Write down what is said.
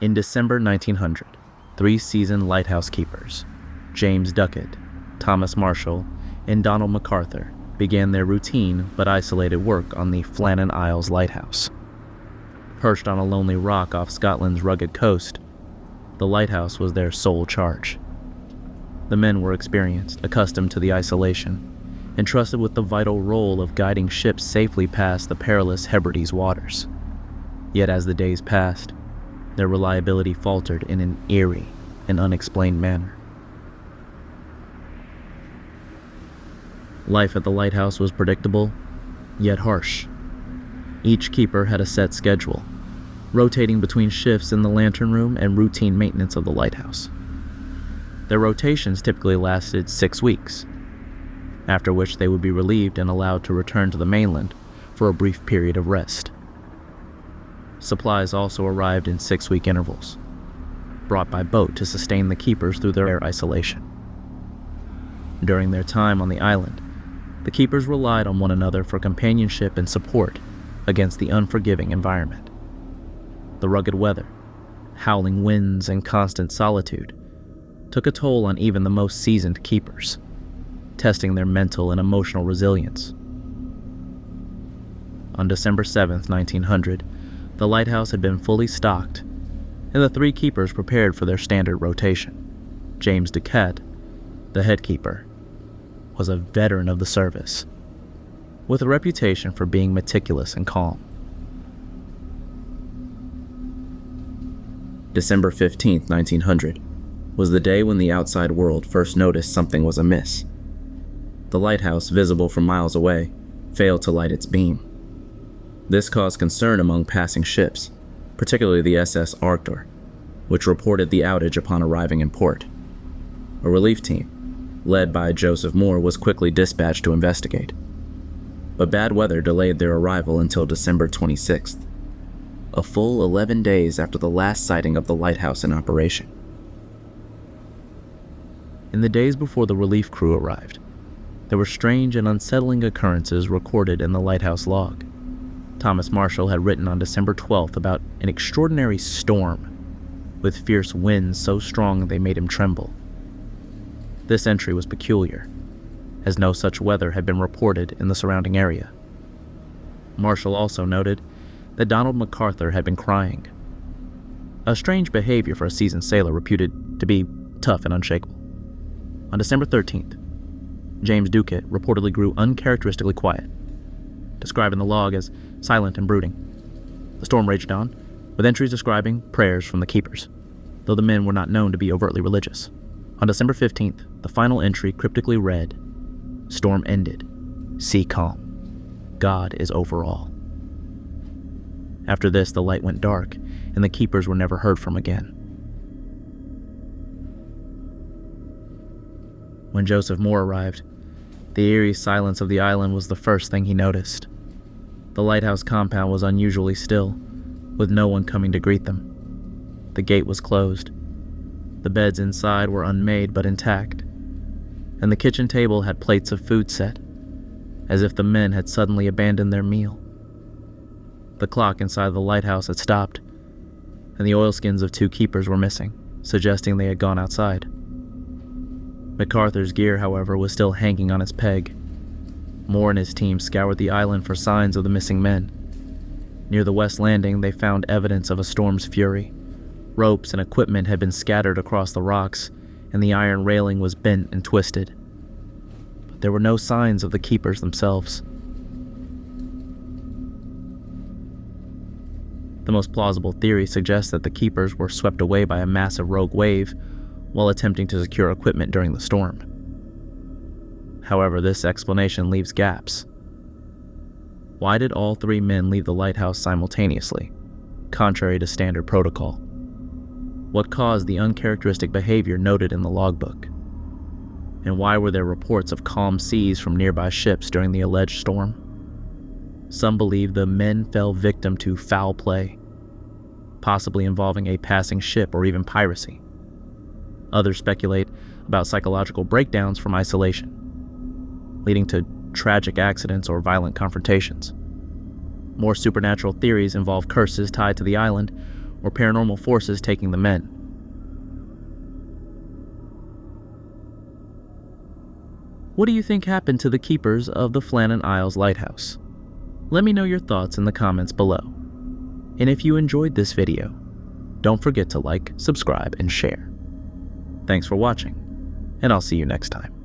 In December 1900, 3 seasoned lighthouse keepers, James Ducat, Thomas Marshall, and Donald McArthur, began their routine but isolated work on the Flannan Isles lighthouse. Perched on a lonely rock off Scotland's rugged coast, the lighthouse was their sole charge. The men were experienced, accustomed to the isolation, entrusted with the vital role of guiding ships safely past the perilous Hebrides waters. Yet as the days passed, their reliability faltered in an eerie and unexplained manner. Life at the lighthouse was predictable, yet harsh. Each keeper had a set schedule, rotating between shifts in the lantern room and routine maintenance of the lighthouse. Their rotations typically lasted 6 weeks, after which they would be relieved and allowed to return to the mainland for a brief period of rest. Supplies also arrived in 6-week intervals, brought by boat to sustain the keepers through their isolation. During their time on the island, the keepers relied on one another for companionship and support against the unforgiving environment. The rugged weather, howling winds, and constant solitude took a toll on even the most seasoned keepers, testing their mental and emotional resilience. On December 7, 1900, the lighthouse had been fully stocked, and the 3 keepers prepared for their standard rotation. James Ducat, the head keeper, was a veteran of the service, with a reputation for being meticulous and calm. December 15, 1900, was the day when the outside world first noticed something was amiss. The lighthouse, visible from miles away, failed to light its beam. This caused concern among passing ships, particularly the SS Arctur, which reported the outage upon arriving in port. A relief team, led by Joseph Moore, was quickly dispatched to investigate. But bad weather delayed their arrival until December 26th, a full 11 days after the last sighting of the lighthouse in operation. In the days before the relief crew arrived, there were strange and unsettling occurrences recorded in the lighthouse log. Thomas Marshall had written on December 12th about an extraordinary storm, with fierce winds so strong they made him tremble. This entry was peculiar, as no such weather had been reported in the surrounding area. Marshall also noted that Donald McArthur had been crying, a strange behavior for a seasoned sailor reputed to be tough and unshakable. On December 13th, James Ducat reportedly grew uncharacteristically quiet, described in the log as silent and brooding. The storm raged on, with entries describing prayers from the keepers, though the men were not known to be overtly religious. On December 15th, the final entry cryptically read, "Storm ended. Sea calm. God is over all." After this, the light went dark, and the keepers were never heard from again. When Joseph Moore arrived, the eerie silence of the island was the first thing he noticed. The lighthouse compound was unusually still, with no one coming to greet them. The gate was closed. The beds inside were unmade but intact, and the kitchen table had plates of food set, as if the men had suddenly abandoned their meal. The clock inside the lighthouse had stopped, and the oilskins of 2 keepers were missing, suggesting they had gone outside. MacArthur's gear, however, was still hanging on its peg. Moore and his team scoured the island for signs of the missing men. Near the west landing, they found evidence of a storm's fury. Ropes and equipment had been scattered across the rocks, and the iron railing was bent and twisted. But there were no signs of the keepers themselves. The most plausible theory suggests that the keepers were swept away by a massive rogue wave while attempting to secure equipment during the storm. However, this explanation leaves gaps. Why did all 3 men leave the lighthouse simultaneously, contrary to standard protocol? What caused the uncharacteristic behavior noted in the logbook? And why were there reports of calm seas from nearby ships during the alleged storm? Some believe the men fell victim to foul play, possibly involving a passing ship or even piracy. Others speculate about psychological breakdowns from isolation, leading to tragic accidents or violent confrontations. More supernatural theories involve curses tied to the island, or paranormal forces taking them in. What do you think happened to the keepers of the Flannan Isles Lighthouse? Let me know your thoughts in the comments below. And if you enjoyed this video, don't forget to like, subscribe, and share. Thanks for watching, and I'll see you next time.